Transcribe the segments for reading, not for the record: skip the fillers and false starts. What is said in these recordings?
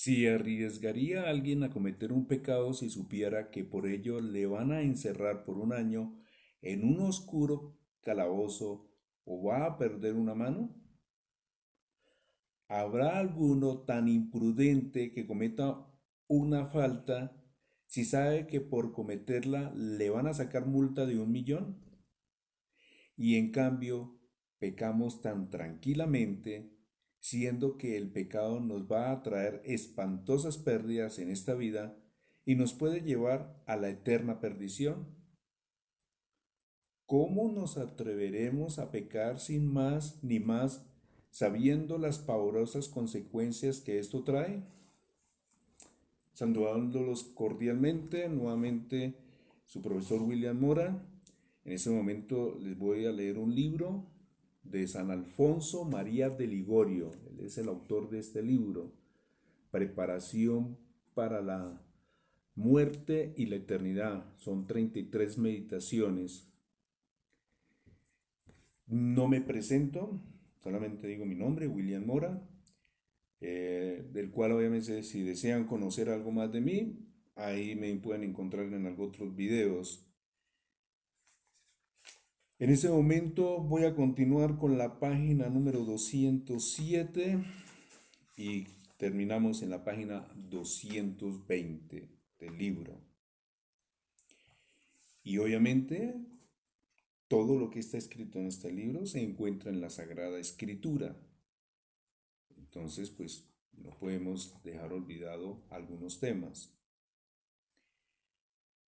¿Si arriesgaría a alguien a cometer un pecado si supiera que por ello le van a encerrar por un año en un oscuro calabozo o va a perder una mano? ¿Habrá alguno tan imprudente que cometa una falta si sabe que por cometerla le van a sacar multa de 1 millón? Y en cambio, pecamos tan tranquilamente, siendo que el pecado nos va a traer espantosas pérdidas en esta vida y nos puede llevar a la eterna perdición. ¿Cómo nos atreveremos a pecar sin más ni más, sabiendo las pavorosas consecuencias que esto trae? Saludándolos cordialmente, nuevamente su profesor William Mora. En este momento les voy a leer un libro de San Alfonso María de Ligorio. Él es el autor de este libro, Preparación para la muerte y la eternidad. Son 33 meditaciones. No me presento, solamente digo mi nombre, William Mora, del cual obviamente si desean conocer algo más de mí, ahí me pueden encontrar en algunos otros videos. En este momento voy a continuar con la página número 207 y terminamos en la página 220 del libro. Y obviamente todo lo que está escrito en este libro se encuentra en la Sagrada Escritura. Entonces, pues no podemos dejar olvidado algunos temas.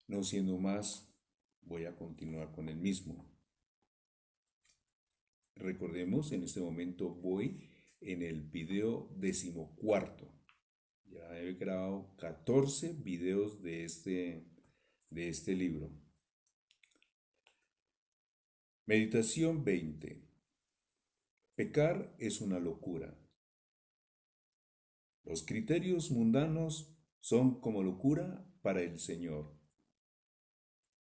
No siendo más, voy a continuar con el mismo. Recordemos, en este momento voy en el video 14. Ya he grabado 14 videos de este libro. Meditación 20. Pecar es una locura. Los criterios mundanos son como locura para el Señor.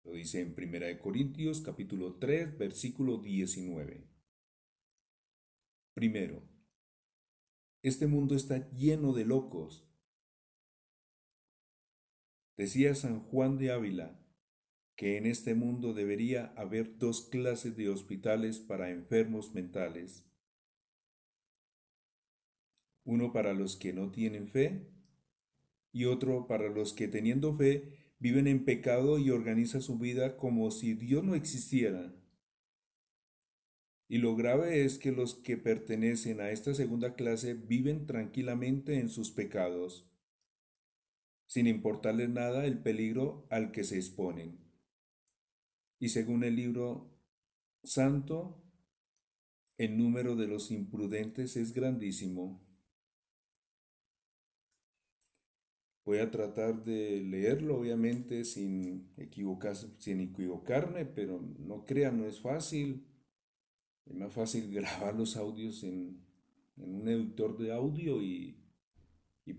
Lo dice en 1 Corintios capítulo 3, versículo 19. Primero, este mundo está lleno de locos. Decía San Juan de Ávila que en este mundo debería haber dos clases de hospitales para enfermos mentales. Uno para los que no tienen fe y otro para los que teniendo fe viven en pecado y organizan su vida como si Dios no existiera. Y lo grave es que los que pertenecen a esta segunda clase viven tranquilamente en sus pecados, sin importarles nada el peligro al que se exponen. Y según el libro santo, el número de los imprudentes es grandísimo. Voy a tratar de leerlo, obviamente, sin equivocarme, pero no crean, no es fácil. Es más fácil grabar los audios en un editor de audio y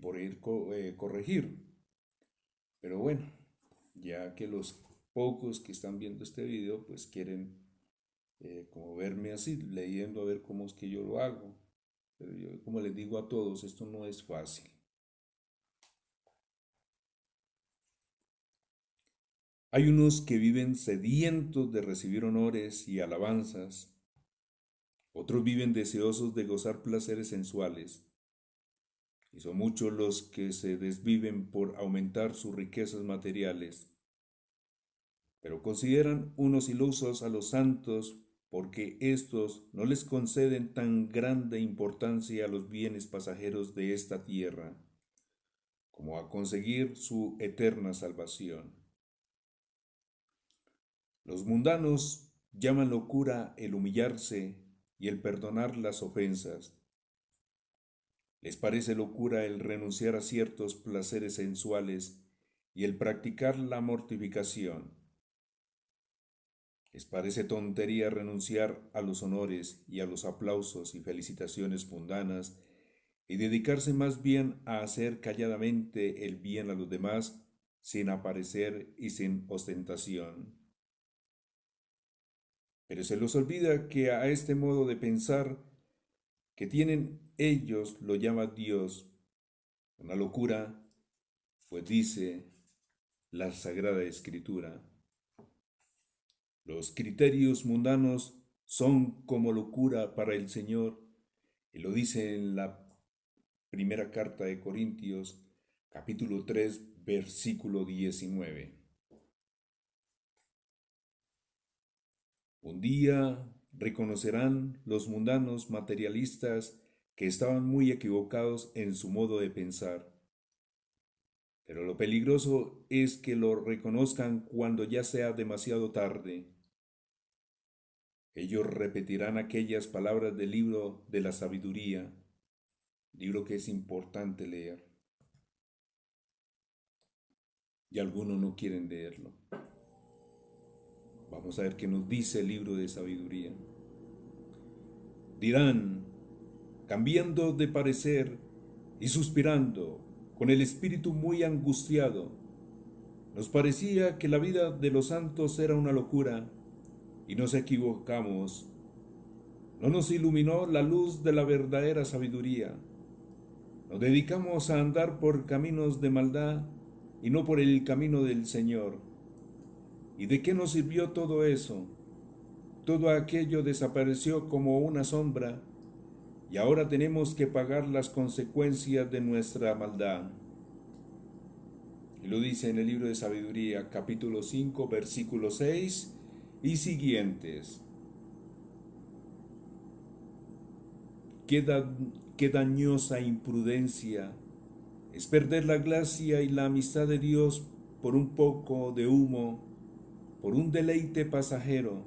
por ir corregir. Pero bueno, ya que los pocos que están viendo este video, pues quieren como verme así, leyendo a ver cómo es que yo lo hago. Pero yo, como les digo a todos, esto no es fácil. Hay unos que viven sedientos de recibir honores y alabanzas, otros viven deseosos de gozar placeres sensuales, y son muchos los que se desviven por aumentar sus riquezas materiales, pero consideran unos ilusos a los santos porque éstos no les conceden tan grande importancia a los bienes pasajeros de esta tierra, como a conseguir su eterna salvación. Los mundanos llaman locura el humillarse y el perdonar las ofensas. Les parece locura el renunciar a ciertos placeres sensuales y el practicar la mortificación. Les parece tontería renunciar a los honores y a los aplausos y felicitaciones mundanas y dedicarse más bien a hacer calladamente el bien a los demás sin aparecer y sin ostentación. Pero se les olvida que a este modo de pensar que tienen ellos lo llama Dios, Una locura, pues dice la Sagrada Escritura, los criterios mundanos son como locura para el Señor, y lo dice en la primera carta de Corintios, capítulo 3, versículo 19. Un día reconocerán los mundanos materialistas que estaban muy equivocados en su modo de pensar. Pero lo peligroso es que lo reconozcan cuando ya sea demasiado tarde. Ellos repetirán aquellas palabras del libro de la sabiduría, libro que es importante leer, y algunos no quieren leerlo. Vamos a ver qué nos dice el libro de sabiduría. Dirán, cambiando de parecer y suspirando, con el espíritu muy angustiado, nos parecía que la vida de los santos era una locura, y nos equivocamos. No nos iluminó la luz de la verdadera sabiduría. Nos dedicamos a andar por caminos de maldad y no por el camino del Señor. ¿Y de qué nos sirvió todo eso? Todo aquello desapareció como una sombra y ahora tenemos que pagar las consecuencias de nuestra maldad. Y lo dice en el libro de Sabiduría, capítulo 5, versículo 6 y siguientes. Qué dañosa imprudencia es perder la gracia y la amistad de Dios por un poco de humo, por un deleite pasajero,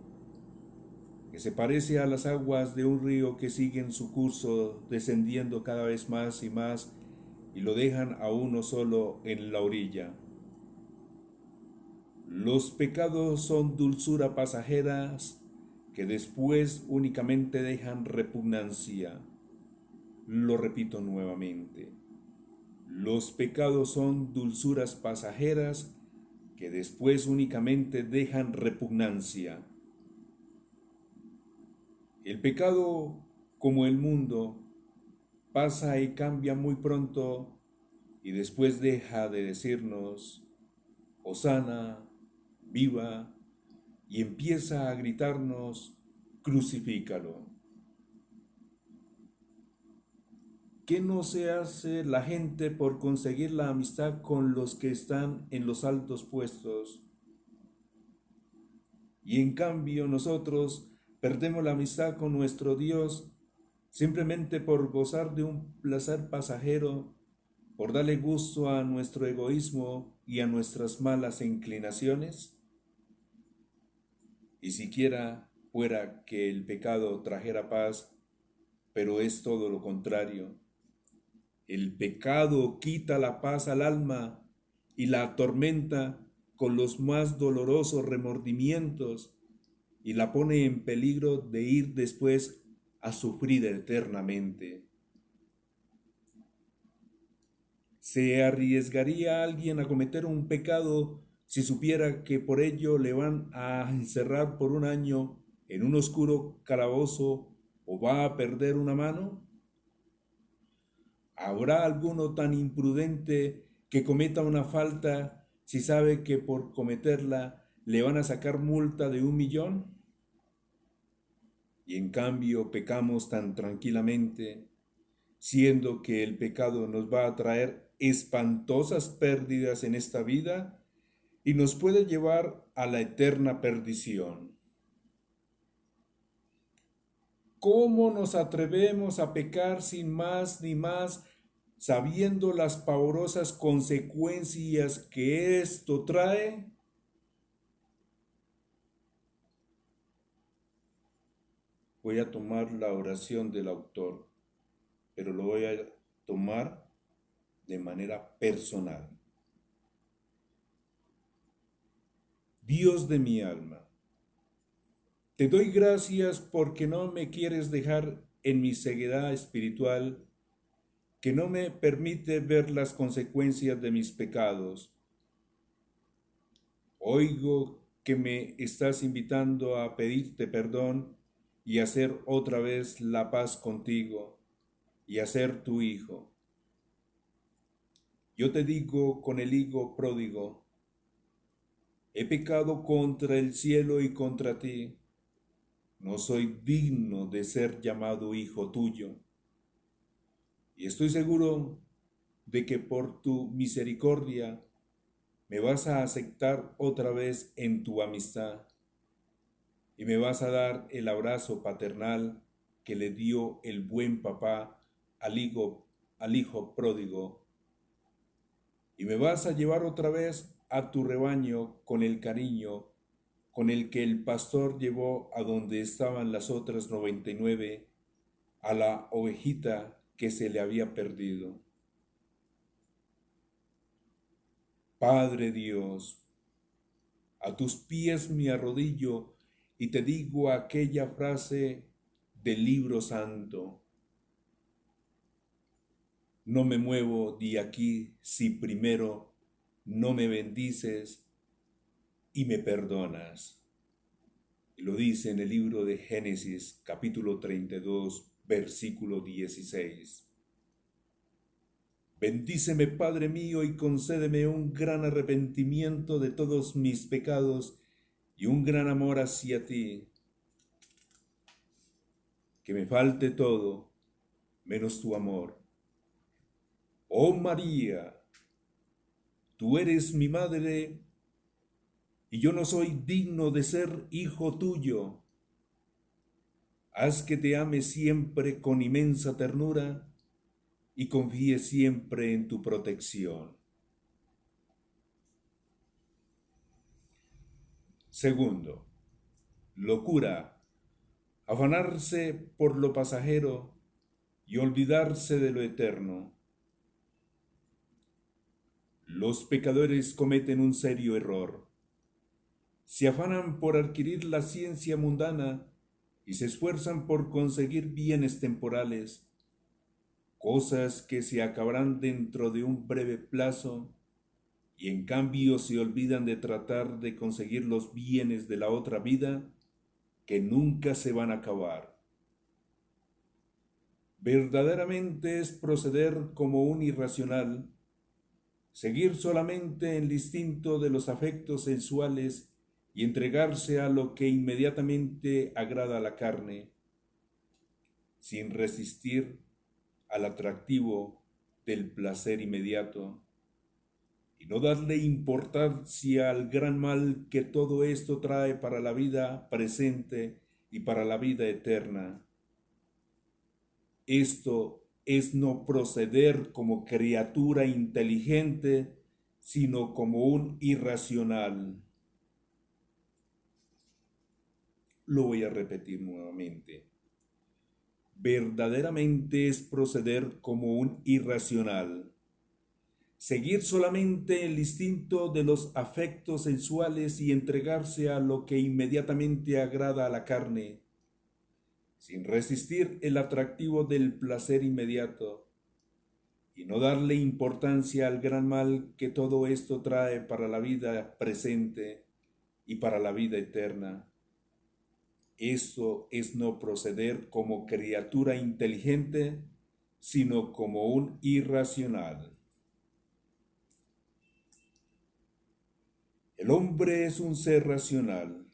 que se parece a las aguas de un río que siguen su curso descendiendo cada vez más y más y lo dejan a uno solo en la orilla. Los pecados son dulzura pasajeras que después únicamente dejan repugnancia. Lo repito nuevamente. Los pecados son dulzuras pasajeras que después únicamente dejan repugnancia. El pecado, como el mundo, pasa y cambia muy pronto y después deja de decirnos, Hosana, viva, y empieza a gritarnos, crucifícalo. ¿Qué no se hace la gente por conseguir la amistad con los que están en los altos puestos? Y en cambio nosotros perdemos la amistad con nuestro Dios simplemente por gozar de un placer pasajero, por darle gusto a nuestro egoísmo y a nuestras malas inclinaciones. Y siquiera fuera que el pecado trajera paz, pero es todo lo contrario. El pecado quita la paz al alma y la atormenta con los más dolorosos remordimientos y la pone en peligro de ir después a sufrir eternamente. ¿Se arriesgaría alguien a cometer un pecado si supiera que por ello le van a encerrar por un año en un oscuro calabozo o va a perder una mano? ¿Habrá alguno tan imprudente que cometa una falta si sabe que por cometerla le van a sacar multa de 1.000.000? Y en cambio pecamos tan tranquilamente, siendo que el pecado nos va a traer espantosas pérdidas en esta vida y nos puede llevar a la eterna perdición. ¿Cómo nos atrevemos a pecar sin más ni más, sabiendo las pavorosas consecuencias que esto trae? Voy a tomar la oración del autor, pero lo voy a tomar de manera personal. Dios de mi alma, te doy gracias porque no me quieres dejar en mi ceguedad espiritual, que no me permite ver las consecuencias de mis pecados. Oigo que me estás invitando a pedirte perdón y hacer otra vez la paz contigo y a ser tu hijo. Yo te digo con el hijo pródigo, he pecado contra el cielo y contra ti, no soy digno de ser llamado hijo tuyo. Y estoy seguro de que por tu misericordia me vas a aceptar otra vez en tu amistad y me vas a dar el abrazo paternal que le dio el buen papá al hijo pródigo, y me vas a llevar otra vez a tu rebaño con el cariño con el que el pastor llevó a donde estaban las otras 99 a la ovejita que se le había perdido. Padre Dios, a tus pies me arrodillo y te digo aquella frase del libro santo: no me muevo de aquí si primero no me bendices y me perdonas. Y lo dice en el libro de Génesis, capítulo 32, versículo 16. Bendíceme, Padre mío, y concédeme un gran arrepentimiento de todos mis pecados y un gran amor hacia ti. Que me falte todo, menos tu amor. Oh María, tú eres mi madre, y yo no soy digno de ser hijo tuyo. Haz que te ame siempre con inmensa ternura y confíe siempre en tu protección. Segundo, locura: afanarse por lo pasajero y olvidarse de lo eterno. Los pecadores cometen un serio error. Se afanan por adquirir la ciencia mundana y se esfuerzan por conseguir bienes temporales, cosas que se acabarán dentro de un breve plazo, y en cambio se olvidan de tratar de conseguir los bienes de la otra vida que nunca se van a acabar. Verdaderamente es proceder como un irracional, seguir solamente el instinto de los afectos sensuales y entregarse a lo que inmediatamente agrada a la carne, sin resistir al atractivo del placer inmediato, y no darle importancia al gran mal que todo esto trae para la vida presente y para la vida eterna. Esto es no proceder como criatura inteligente, sino como un irracional. Lo voy a repetir nuevamente. Verdaderamente es proceder como un irracional. Seguir solamente el instinto de los afectos sensuales y entregarse a lo que inmediatamente agrada a la carne, sin resistir el atractivo del placer inmediato, y no darle importancia al gran mal que todo esto trae para la vida presente y para la vida eterna. Eso es no proceder como criatura inteligente, sino como un irracional. El hombre es un ser racional,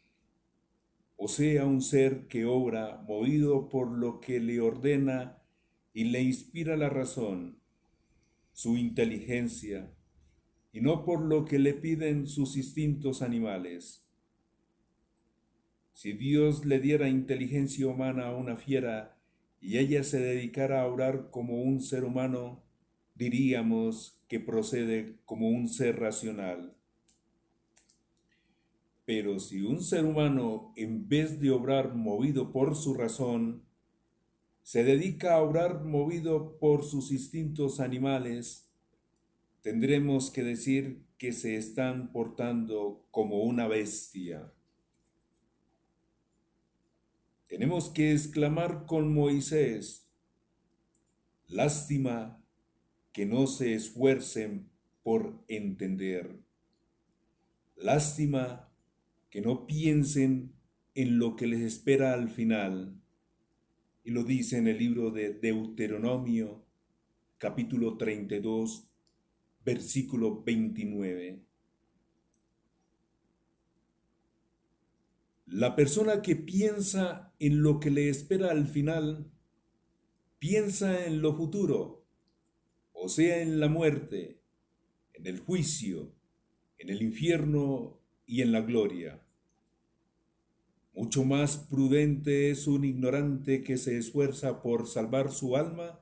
o sea, un ser que obra movido por lo que le ordena y le inspira la razón, su inteligencia, y no por lo que le piden sus instintos animales. Si Dios le diera inteligencia humana a una fiera y ella se dedicara a obrar como un ser humano, diríamos que procede como un ser racional. Pero si un ser humano, en vez de obrar movido por su razón, se dedica a obrar movido por sus instintos animales, tendremos que decir que se están portando como una bestia. Tenemos que exclamar con Moisés: lástima que no se esfuercen por entender. Lástima que no piensen en lo que les espera al final. Y lo dice en el libro de Deuteronomio, capítulo 32, versículo 29. La persona que piensa en lo que le espera al final, piensa en lo futuro, o sea, en la muerte, en el juicio, en el infierno y en la gloria. Mucho más prudente es un ignorante que se esfuerza por salvar su alma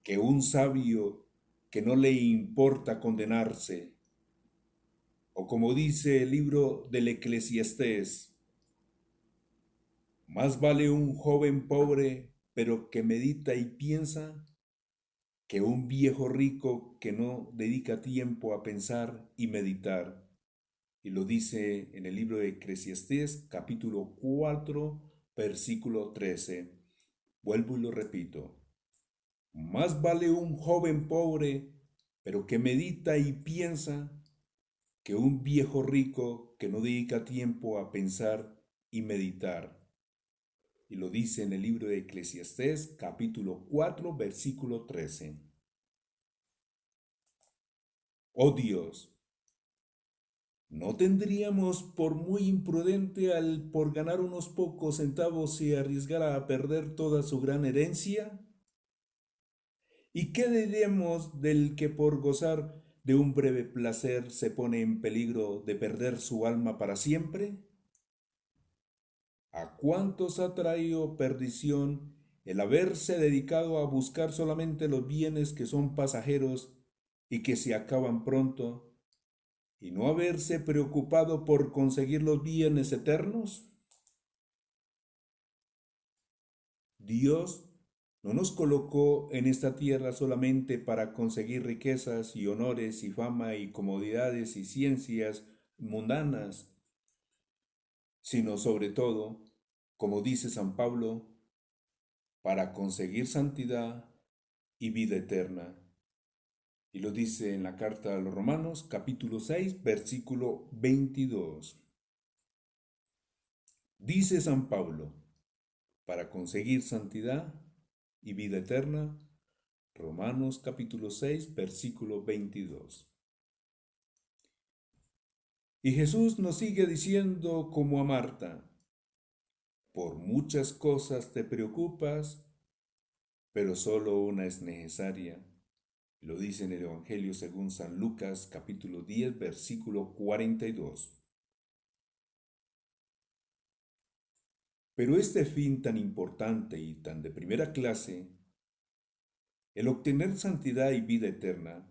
que un sabio que no le importa condenarse. O como dice el libro del Eclesiastés, más vale un joven pobre pero que medita y piensa que un viejo rico que no dedica tiempo a pensar y meditar. Y lo dice en el libro de Eclesiastés, capítulo 4, versículo 13. Vuelvo y lo repito. Más vale un joven pobre, pero que medita y piensa, que un viejo rico que no dedica tiempo a pensar y meditar. Y lo dice en el libro de Eclesiastés, capítulo 4, versículo 13. Oh Dios, ¿no tendríamos por muy imprudente al por ganar unos pocos centavos y arriesgar a perder toda su gran herencia? ¿Y qué diremos del que por gozar de un breve placer se pone en peligro de perder su alma para siempre? ¿A cuántos ha traído perdición el haberse dedicado a buscar solamente los bienes que son pasajeros y que se acaban pronto, y no haberse preocupado por conseguir los bienes eternos? Dios no nos colocó en esta tierra solamente para conseguir riquezas y honores y fama y comodidades y ciencias mundanas, sino sobre todo, como dice San Pablo, para conseguir santidad y vida eterna. Y lo dice en la carta a los Romanos, capítulo 6, versículo 22. Dice San Pablo, para conseguir santidad y vida eterna, Romanos capítulo 6, versículo 22. Y Jesús nos sigue diciendo como a Marta, por muchas cosas te preocupas, pero solo una es necesaria. Lo dice en el Evangelio según San Lucas capítulo 10, versículo 42. Pero este fin tan importante y tan de primera clase, el obtener santidad y vida eterna,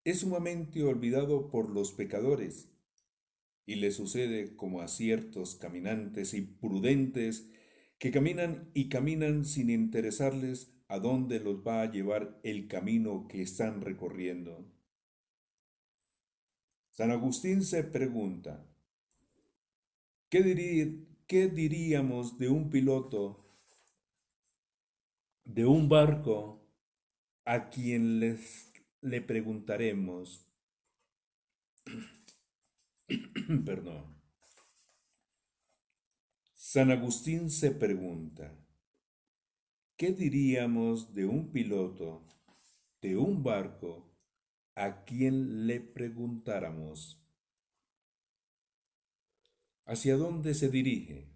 es sumamente olvidado por los pecadores, y le sucede como a ciertos caminantes imprudentes que caminan y caminan sin interesarles a dónde los va a llevar el camino que están recorriendo. San Agustín se pregunta, ¿qué diríamos de un piloto de un barco a quien le preguntaremos, perdón? San Agustín se pregunta, ¿qué diríamos de un piloto de un barco a quien le preguntáramos hacia dónde se dirige?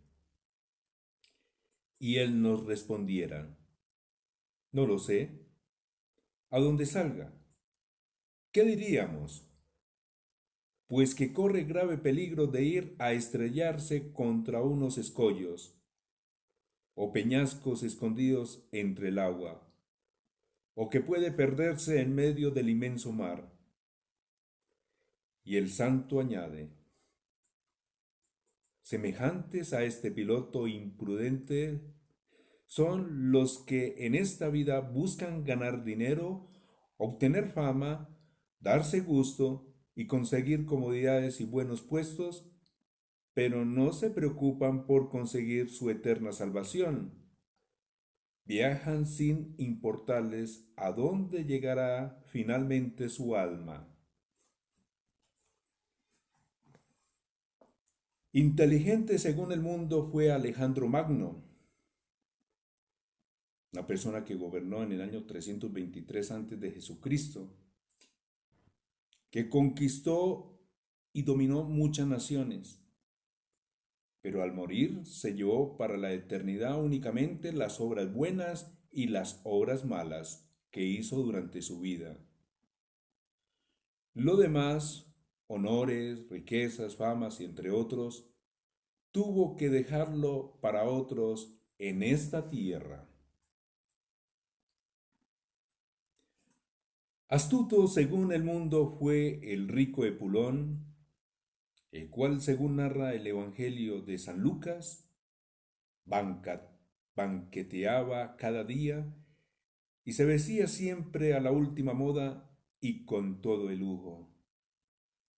Y él nos respondiera, no lo sé, a dónde salga. ¿Qué diríamos? Pues que corre grave peligro de ir a estrellarse contra unos escollos o peñascos escondidos entre el agua, o que puede perderse en medio del inmenso mar. Y el santo añade, semejantes a este piloto imprudente son los que en esta vida buscan ganar dinero, obtener fama, darse gusto y conseguir comodidades y buenos puestos, pero no se preocupan por conseguir su eterna salvación. Viajan sin importarles a dónde llegará finalmente su alma. Inteligente según el mundo fue Alejandro Magno, una persona que gobernó en el año 323 antes de Jesucristo, que conquistó y dominó muchas naciones, pero al morir se llevó para la eternidad únicamente las obras buenas y las obras malas que hizo durante su vida. Lo demás, honores, riquezas, famas y entre otros, tuvo que dejarlo para otros en esta tierra. Astuto según el mundo fue el rico Epulón, el cual, según narra el Evangelio de San Lucas, banca- banqueteaba cada día y se vestía siempre a la última moda y con todo el lujo.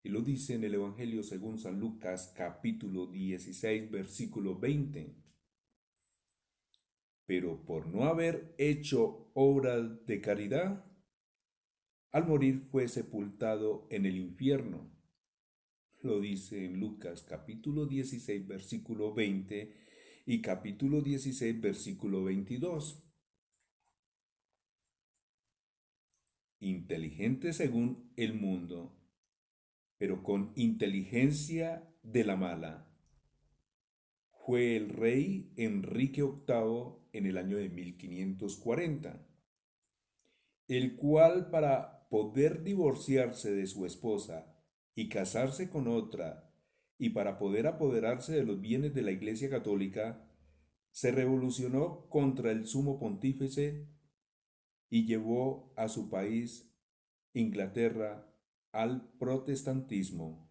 Y lo dice en el Evangelio según San Lucas capítulo 16 versículo 20. Pero por no haber hecho obras de caridad, al morir fue sepultado en el infierno. Lo dice en Lucas capítulo 16 versículo 20 y capítulo 16 versículo 22. Inteligente según el mundo, pero con inteligencia de la mala. Fue el rey Enrique VIII en el año de 1540, el cual para poder divorciarse de su esposa y casarse con otra, y para poder apoderarse de los bienes de la Iglesia Católica, se revolucionó contra el sumo pontífice y llevó a su país, Inglaterra, al protestantismo.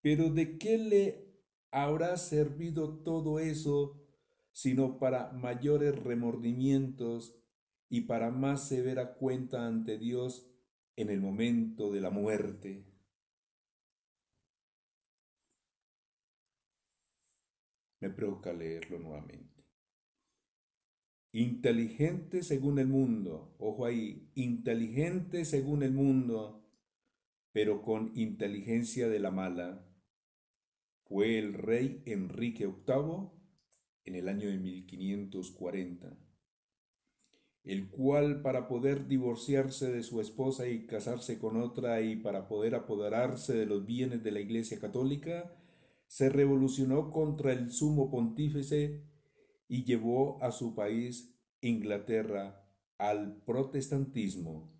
Pero ¿de qué le habrá servido todo eso sino para mayores remordimientos y para más severa cuenta ante Dios en el momento de la muerte? Me provoca leerlo nuevamente. Inteligente según el mundo, ojo ahí, inteligente según el mundo, pero con inteligencia de la mala, fue el rey Enrique VIII en el año de 1540, el cual para poder divorciarse de su esposa y casarse con otra y para poder apoderarse de los bienes de la Iglesia Católica, se revolucionó contra el sumo pontífice y llevó a su país, Inglaterra, al protestantismo.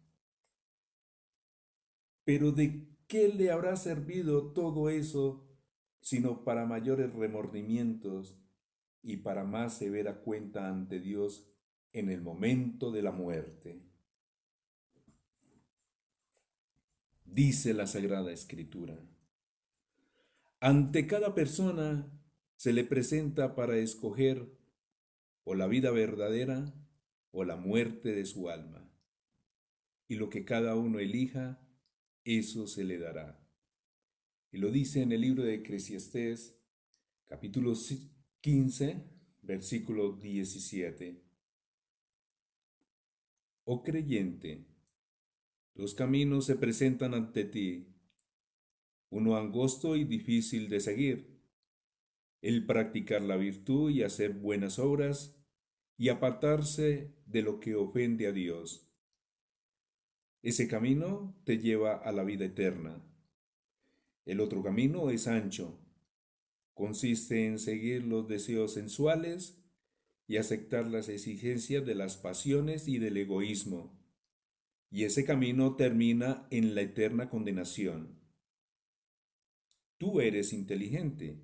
Pero ¿de qué le habrá servido todo eso sino para mayores remordimientos y para más severa cuenta ante Dios en el momento de la muerte? Dice la Sagrada Escritura. Ante cada persona se le presenta para escoger o la vida verdadera o la muerte de su alma. Y lo que cada uno elija, eso se le dará. Y lo dice en el libro de Eclesiastés, capítulo 15, versículo 17. Oh creyente, dos caminos se presentan ante ti, uno angosto y difícil de seguir, el practicar la virtud y hacer buenas obras y apartarse de lo que ofende a Dios. Ese camino te lleva a la vida eterna. El otro camino es ancho. Consiste en seguir los deseos sensuales y aceptar las exigencias de las pasiones y del egoísmo. Y ese camino termina en la eterna condenación. Tú eres inteligente.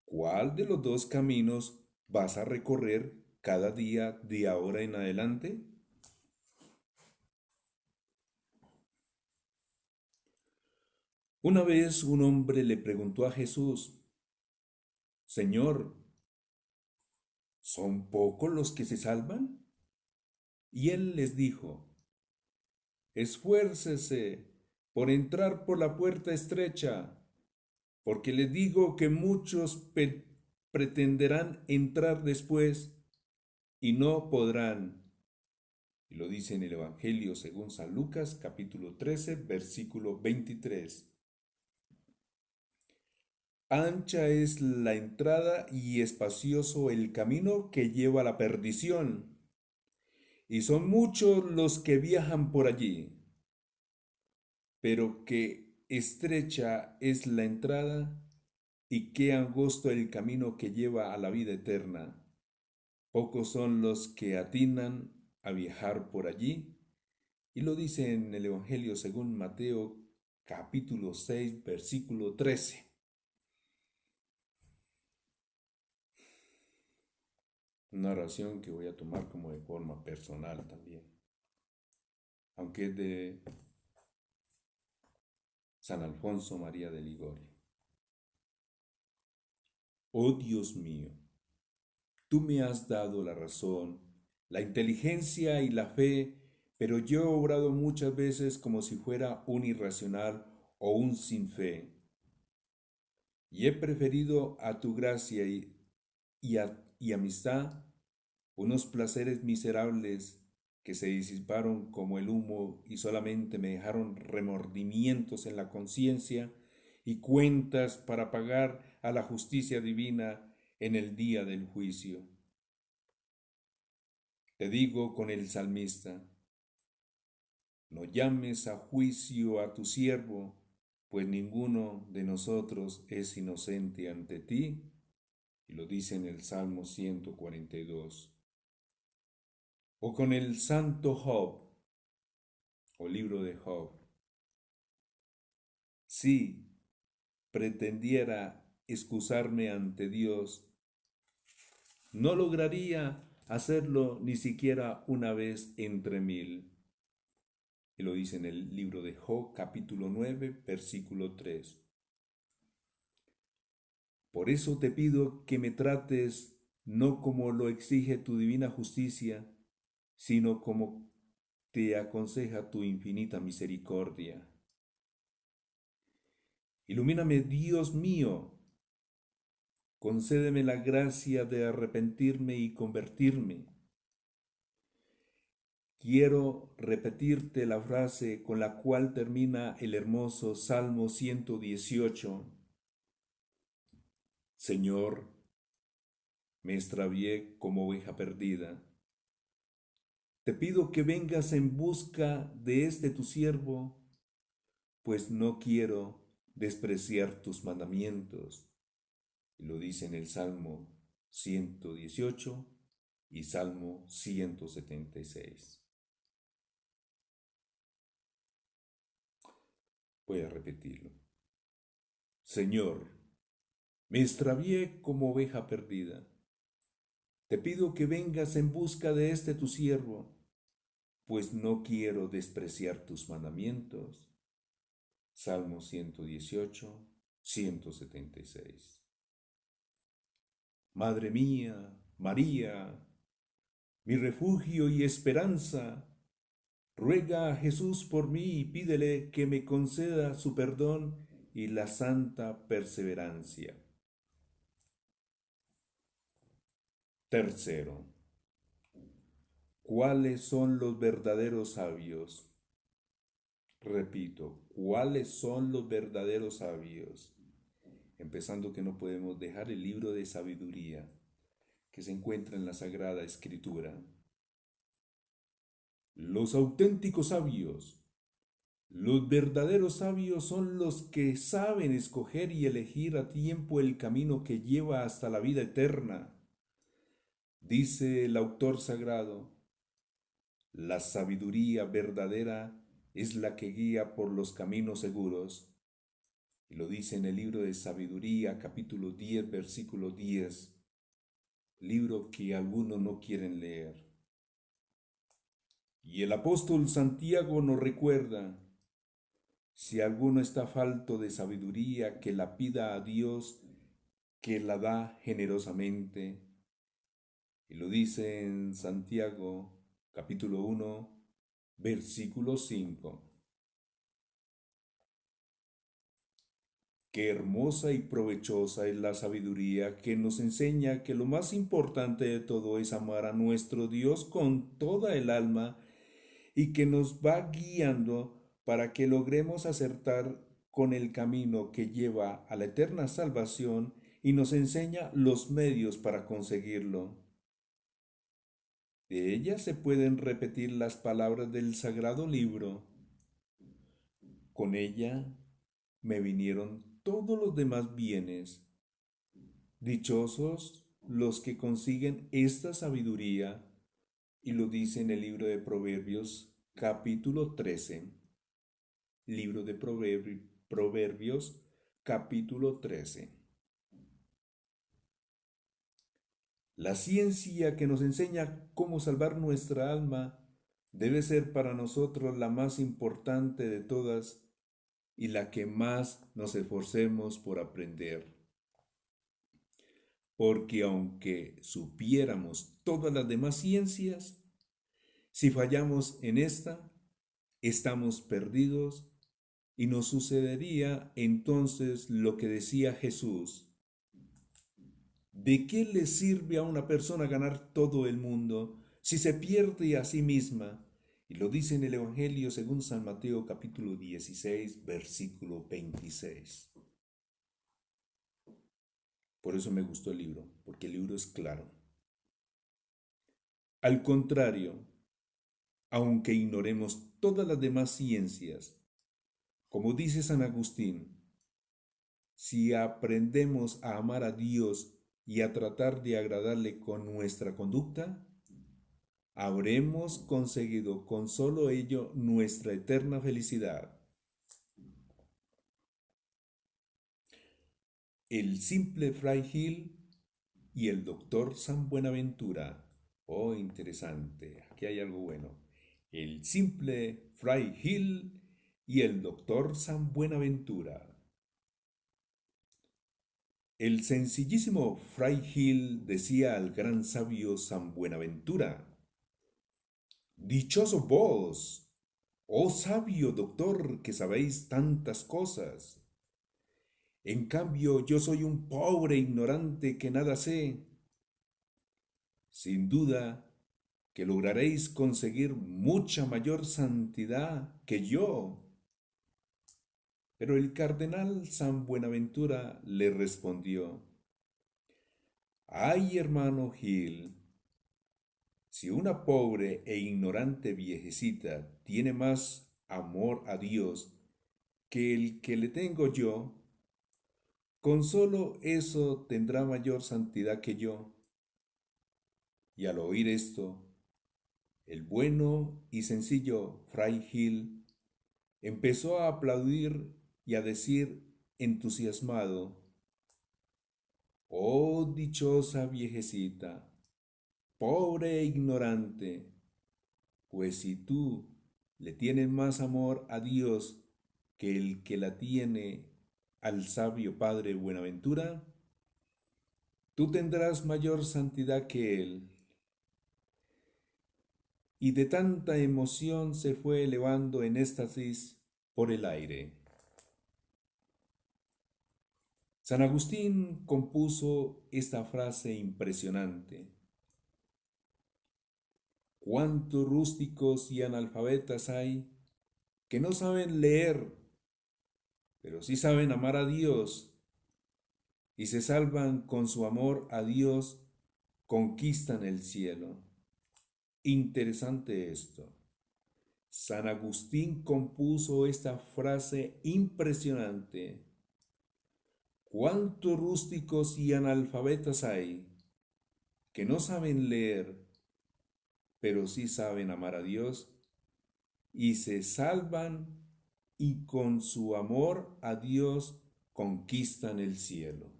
¿Cuál de los dos caminos vas a recorrer cada día de ahora en adelante? Una vez un hombre le preguntó a Jesús, Señor, ¿son pocos los que se salvan? Y él les dijo, esfuércese por entrar por la puerta estrecha, porque les digo que muchos pretenderán entrar después y no podrán. Y lo dice en el Evangelio según San Lucas, capítulo 13, versículo 23. Ancha es la entrada y espacioso el camino que lleva a la perdición, y son muchos los que viajan por allí. pero qué estrecha es la entrada y qué angosto el camino que lleva a la vida eterna. Pocos son los que atinan a viajar por allí, y lo dice en el Evangelio según Mateo capítulo 6, versículo 13. Una oración que voy a tomar como de forma personal también, aunque es de San Alfonso María de Ligorio. Oh Dios mío, tú me has dado la razón, la inteligencia y la fe, pero yo he obrado muchas veces como si fuera un irracional o un sin fe, y he preferido a tu gracia y amistad unos placeres miserables que se disiparon como el humo y solamente me dejaron remordimientos en la conciencia y cuentas para pagar a la justicia divina en el día del juicio. Te digo con el salmista, no llames a juicio a tu siervo, pues ninguno de nosotros es inocente ante ti, y lo dice en el Salmo 142. O con el santo Job, o libro de Job, si pretendiera excusarme ante Dios, no lograría hacerlo ni siquiera una vez entre mil. Y lo dice en el libro de Job, capítulo 9, versículo 3. Por eso te pido que me trates no como lo exige tu divina justicia, sino como te aconseja tu infinita misericordia. Ilumíname, Dios mío, concédeme la gracia de arrepentirme y convertirme. Quiero repetirte la frase con la cual termina el hermoso Salmo 118. Señor, me extravié como oveja perdida. Te pido que vengas en busca de este tu siervo, pues no quiero despreciar tus mandamientos. Y lo dice en el Salmo 118 y Salmo 176. Voy a repetirlo. Señor, me extravié como oveja perdida. Te pido que vengas en busca de este tu siervo, pues no quiero despreciar tus mandamientos. Salmo 118, 176. Madre mía, María, mi refugio y esperanza, ruega a Jesús por mí y pídele que me conceda su perdón y la santa perseverancia. Tercero, ¿cuáles son los verdaderos sabios? Repito, ¿cuáles son los verdaderos sabios? Empezando que no podemos dejar el libro de sabiduría que se encuentra en la Sagrada Escritura. Los auténticos sabios, los verdaderos sabios son los que saben escoger y elegir a tiempo el camino que lleva hasta la vida eterna. Dice el autor sagrado, la sabiduría verdadera es la que guía por los caminos seguros. Y lo dice en el libro de Sabiduría, capítulo 10, versículo 10, libro que algunos no quieren leer. Y el apóstol Santiago nos recuerda, si alguno está falto de sabiduría, que la pida a Dios, que la da generosamente. Y lo dice en Santiago, capítulo 1, versículo 5. Qué hermosa y provechosa es la sabiduría que nos enseña que lo más importante de todo es amar a nuestro Dios con toda el alma y que nos va guiando para que logremos acertar con el camino que lleva a la eterna salvación y nos enseña los medios para conseguirlo. De ella se pueden repetir las palabras del sagrado libro. Con ella me vinieron todos los demás bienes. Dichosos los que consiguen esta sabiduría, y lo dice en el libro de Proverbios, capítulo 13. Libro de Proverbios, capítulo 13. La ciencia que nos enseña cómo salvar nuestra alma debe ser para nosotros la más importante de todas y la que más nos esforcemos por aprender. Porque aunque supiéramos todas las demás ciencias, si fallamos en esta, estamos perdidos y nos sucedería entonces lo que decía Jesús. ¿De qué le sirve a una persona ganar todo el mundo si se pierde a sí misma? Y lo dice en el Evangelio según San Mateo capítulo 16, versículo 26. Por eso me gustó el libro, porque el libro es claro. Al contrario, aunque ignoremos todas las demás ciencias, como dice San Agustín, si aprendemos a amar a Dios y a tratar de agradarle con nuestra conducta, habremos conseguido con solo ello nuestra eterna felicidad. El simple Fray Gil y el doctor San Buenaventura. Oh, interesante, aquí hay algo bueno. El simple Fray Gil y el doctor San Buenaventura. El sencillísimo Fray Gil decía al gran sabio San Buenaventura: Dichoso vos, oh sabio doctor, que sabéis tantas cosas. En cambio, yo soy un pobre ignorante que nada sé. Sin duda que lograréis conseguir mucha mayor santidad que yo. Pero el cardenal San Buenaventura le respondió: Ay, hermano Gil, si una pobre e ignorante viejecita tiene más amor a Dios que el que le tengo yo, con solo eso tendrá mayor santidad que yo. Y al oír esto, el bueno y sencillo Fray Gil empezó a aplaudir y a decir entusiasmado: Oh dichosa viejecita, pobre e ignorante, pues si tú le tienes más amor a Dios que el que la tiene al sabio Padre Buenaventura, tú tendrás mayor santidad que él. Y de tanta emoción se fue elevando en éxtasis por el aire. San Agustín compuso esta frase impresionante: ¿Cuántos rústicos y analfabetas hay que no saben leer, pero sí saben amar a Dios y se salvan con su amor a Dios, conquistan el cielo? Interesante esto. San Agustín compuso esta frase impresionante: ¿Cuántos rústicos y analfabetas hay que no saben leer, pero sí saben amar a Dios y se salvan y con su amor a Dios conquistan el cielo?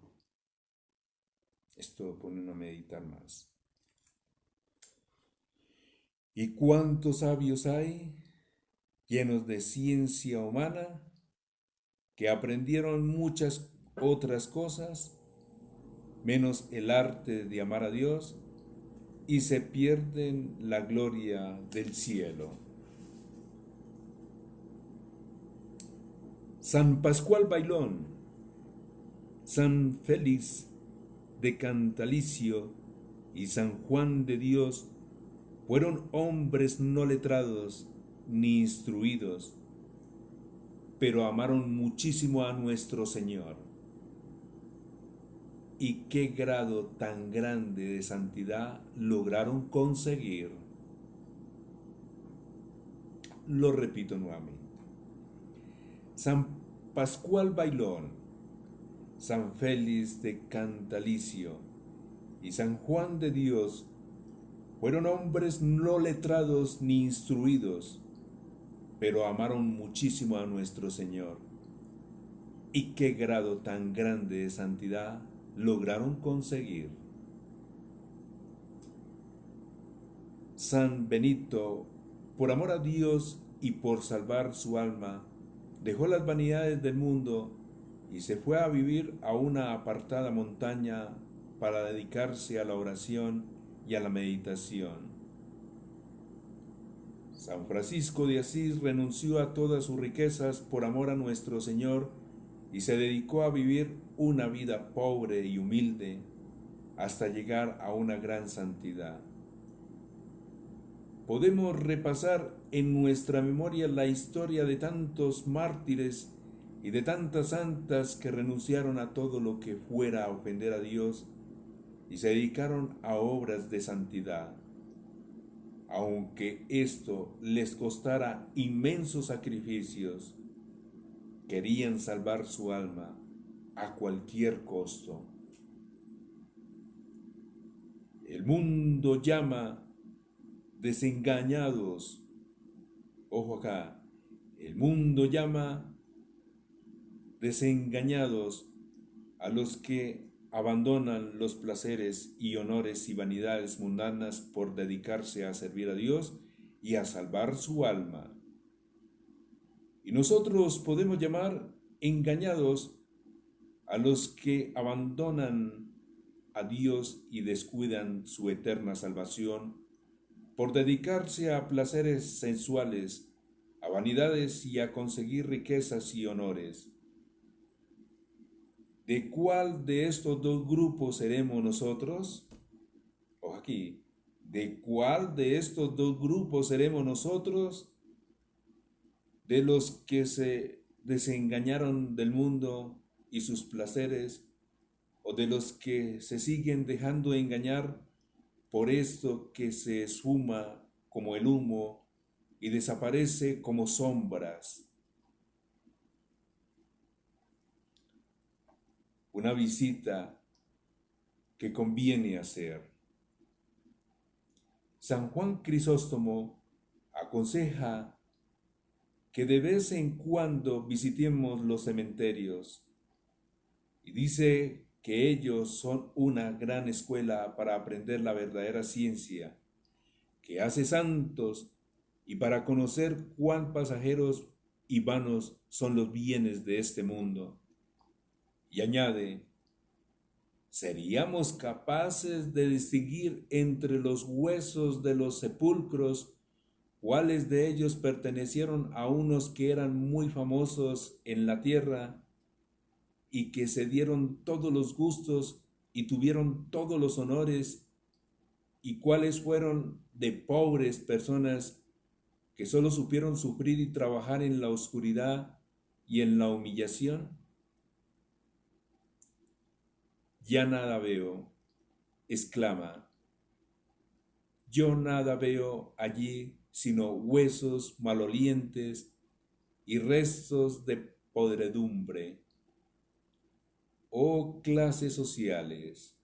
Esto pone a meditar más. ¿Y cuántos sabios hay, llenos de ciencia humana, que aprendieron muchas otras cosas, menos el arte de amar a Dios, y se pierden la gloria del cielo? San Pascual Bailón, San Félix de Cantalicio y San Juan de Dios fueron hombres no letrados ni instruidos, pero amaron muchísimo a nuestro Señor. ¿Y qué grado tan grande de santidad lograron conseguir? Lo repito nuevamente. San Pascual Bailón, San Félix de Cantalicio y San Juan de Dios fueron hombres no letrados ni instruidos, pero amaron muchísimo a nuestro Señor. ¿Y qué grado tan grande de santidad lograron conseguir? San Benito, por amor a Dios y por salvar su alma, dejó las vanidades del mundo y se fue a vivir a una apartada montaña para dedicarse a la oración y a la meditación. San Francisco de Asís renunció a todas sus riquezas por amor a nuestro Señor y se dedicó a vivir una vida pobre y humilde hasta llegar a una gran santidad. Podemos repasar en nuestra memoria la historia de tantos mártires y de tantas santas que renunciaron a todo lo que fuera a ofender a Dios y se dedicaron a obras de santidad. Aunque esto les costara inmensos sacrificios, querían salvar su alma a cualquier costo. El mundo llama desengañados, ojo acá, el mundo llama desengañados a los que abandonan los placeres y honores y vanidades mundanas por dedicarse a servir a Dios y a salvar su alma. Y nosotros podemos llamar engañados a los que abandonan a Dios y descuidan su eterna salvación por dedicarse a placeres sensuales, a vanidades y a conseguir riquezas y honores. ¿De cuál de estos dos grupos seremos nosotros? Ojo aquí, ¿de cuál de estos dos grupos seremos nosotros? ¿De los que se desengañaron del mundo y sus placeres, o de los que se siguen dejando engañar por esto que se esfuma como el humo y desaparece como sombras? Una visita que conviene hacer. San Juan Crisóstomo aconseja que de vez en cuando visitemos los cementerios y dice que ellos son una gran escuela para aprender la verdadera ciencia, que hace santos y para conocer cuán pasajeros y vanos son los bienes de este mundo. Y añade, ¿seríamos capaces de distinguir entre los huesos de los sepulcros cuáles de ellos pertenecieron a unos que eran muy famosos en la tierra y que se dieron todos los gustos y tuvieron todos los honores, y cuáles fueron de pobres personas que solo supieron sufrir y trabajar en la oscuridad y en la humillación? Ya nada veo, exclama. Yo nada veo allí sino huesos malolientes y restos de podredumbre. Oh clases sociales,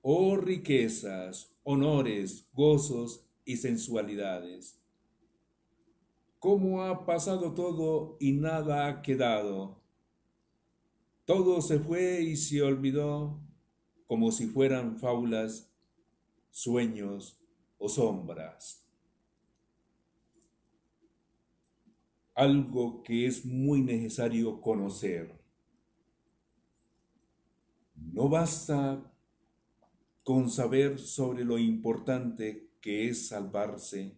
oh riquezas, honores, gozos y sensualidades. ¿Cómo ha pasado todo y nada ha quedado? Todo se fue y se olvidó como si fueran fábulas, sueños o sombras. Algo que es muy necesario conocer. No basta con saber sobre lo importante que es salvarse.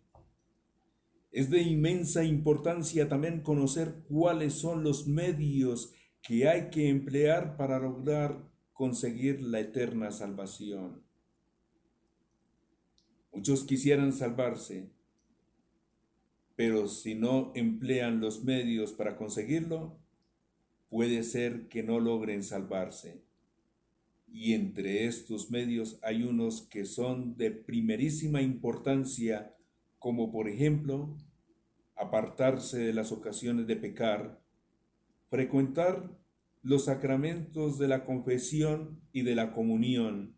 Es de inmensa importancia también conocer cuáles son los medios que hay que emplear para lograr conseguir la eterna salvación. Muchos quisieran salvarse, pero si no emplean los medios para conseguirlo, puede ser que no logren salvarse. Y entre estos medios hay unos que son de primerísima importancia, como por ejemplo, apartarse de las ocasiones de pecar, frecuentar los sacramentos de la confesión y de la comunión,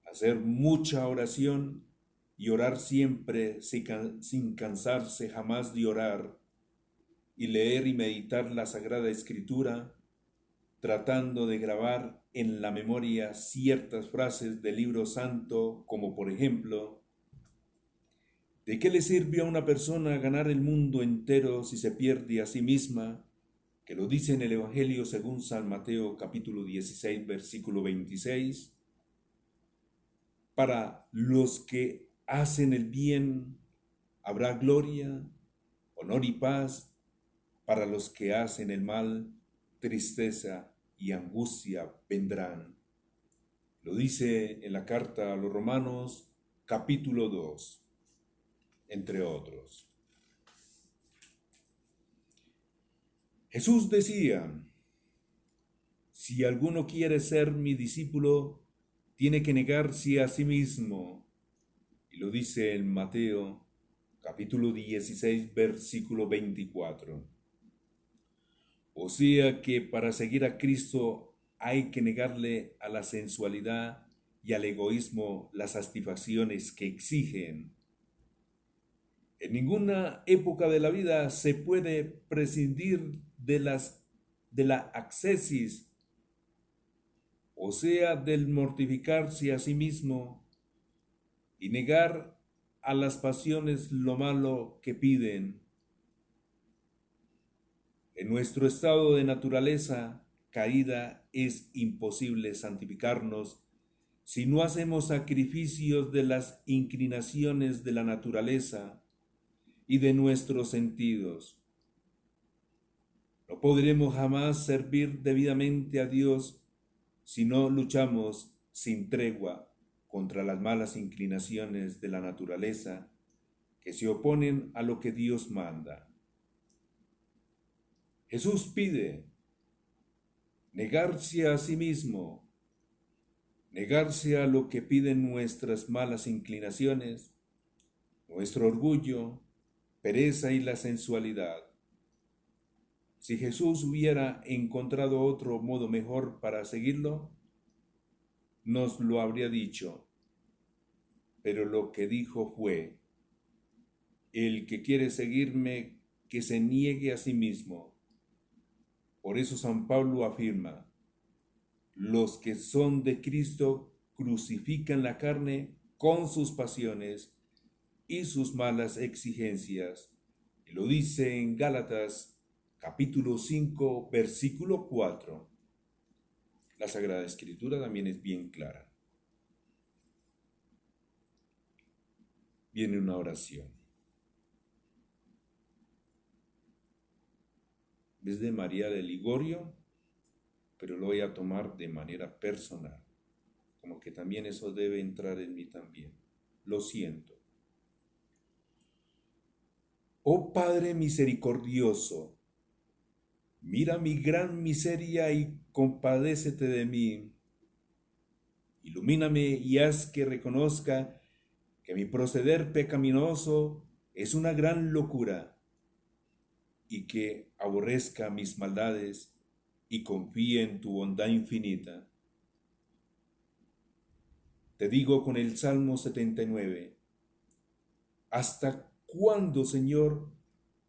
hacer mucha oración y orar siempre sin cansarse jamás de orar, y leer y meditar la Sagrada Escritura, tratando de grabar en la memoria ciertas frases del libro santo, como por ejemplo: ¿de qué le sirve a una persona ganar el mundo entero si se pierde a sí misma? Que lo dice en el Evangelio según San Mateo capítulo 16, versículo 26. Para los que hacen el bien habrá gloria, honor y paz. Para los que hacen el mal, tristeza y angustia vendrán. Lo dice en la carta a los Romanos capítulo 2, entre otros. Jesús decía: si alguno quiere ser mi discípulo, tiene que negarse a sí mismo. Y lo dice en Mateo capítulo 16, versículo 24. O sea que para seguir a Cristo hay que negarle a la sensualidad y al egoísmo las satisfacciones que exigen. En ninguna época de la vida se puede prescindir de la ascesis, o sea, del mortificarse a sí mismo y negar a las pasiones lo malo que piden. En nuestro estado de naturaleza caída es imposible santificarnos si no hacemos sacrificios de las inclinaciones de la naturaleza y de nuestros sentidos. No podremos jamás servir debidamente a Dios si no luchamos sin tregua contra las malas inclinaciones de la naturaleza que se oponen a lo que Dios manda. Jesús pide negarse a sí mismo, negarse a lo que piden nuestras malas inclinaciones, nuestro orgullo, pereza y la sensualidad. Si Jesús hubiera encontrado otro modo mejor para seguirlo, nos lo habría dicho, pero lo que dijo fue: el que quiere seguirme, que se niegue a sí mismo. Por eso San Pablo afirma: los que son de Cristo crucifican la carne con sus pasiones y sus malas exigencias. Y lo dice en Gálatas capítulo 5, versículo 4. La Sagrada Escritura también es bien clara. Viene una oración. Es de María de Ligorio, pero lo voy a tomar de manera personal. Como que también eso debe entrar en mí también. Lo siento. Oh Padre misericordioso, mira mi gran miseria y compadécete de mí. Ilumíname y haz que reconozca que mi proceder pecaminoso es una gran locura y que aborrezca mis maldades y confíe en tu bondad infinita. Te digo con el Salmo 79, ¿hasta cuándo, Señor,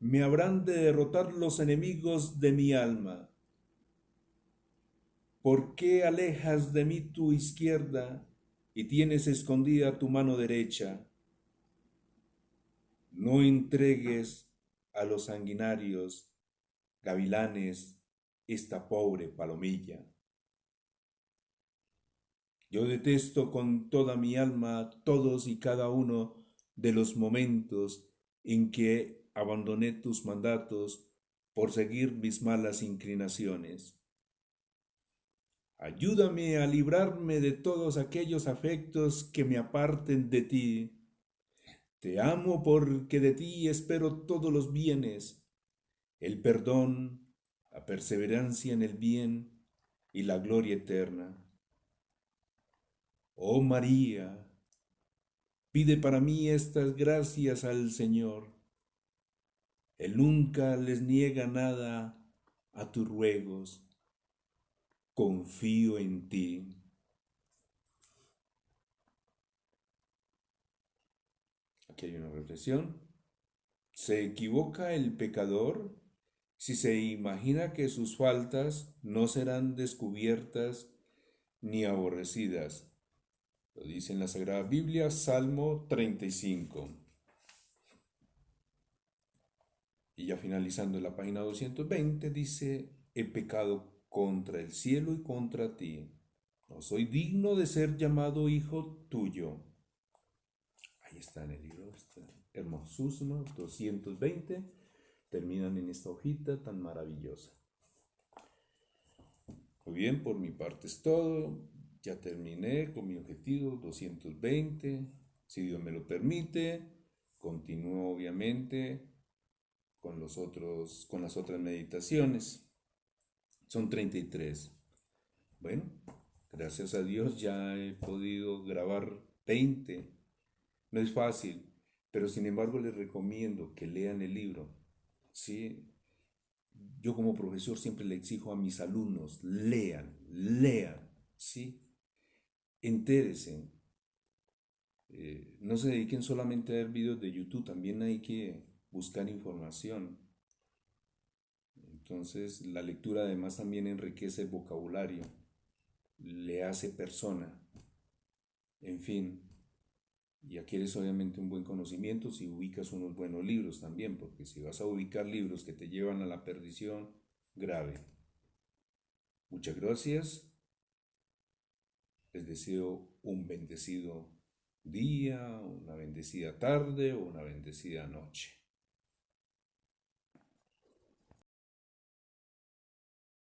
me habrán de derrotar los enemigos de mi alma? ¿Por qué alejas de mí tu izquierda y tienes escondida tu mano derecha? No entregues a los sanguinarios gavilanes esta pobre palomilla. Yo detesto con toda mi alma todos y cada uno de los momentos en que abandoné tus mandatos por seguir mis malas inclinaciones. Ayúdame a librarme de todos aquellos afectos que me aparten de ti. Te amo porque de ti espero todos los bienes, el perdón, la perseverancia en el bien y la gloria eterna. Oh María, pide para mí estas gracias al Señor. Él nunca les niega nada a tus ruegos, confío en ti. Aquí hay una reflexión. ¿Se equivoca el pecador si se imagina que sus faltas no serán descubiertas ni aborrecidas? Lo dice en la Sagrada Biblia, Salmo 35. Y ya finalizando en la página 220 dice, he pecado contra el cielo y contra ti. No soy digno de ser llamado hijo tuyo. Ahí está en el libro, está hermosísimo, 220. Terminan en esta hojita tan maravillosa. Muy bien, por mi parte es todo. Ya terminé con mi objetivo 220. Si Dios me lo permite, continúo obviamente con las otras meditaciones. Son 33. Bueno, gracias a Dios ya he podido grabar 20. No es fácil, pero sin embargo les recomiendo que lean el libro. ¿Sí? Yo como profesor siempre le exijo a mis alumnos, lean, lean, ¿sí? Entérense. No se dediquen solamente a ver videos de YouTube, también hay que buscar información. Entonces, la lectura además también enriquece el vocabulario, le hace persona, en fin, y adquieres obviamente un buen conocimiento si ubicas unos buenos libros también, porque si vas a ubicar libros que te llevan a la perdición, grave. Muchas gracias, les deseo un bendecido día, una bendecida tarde o una bendecida noche.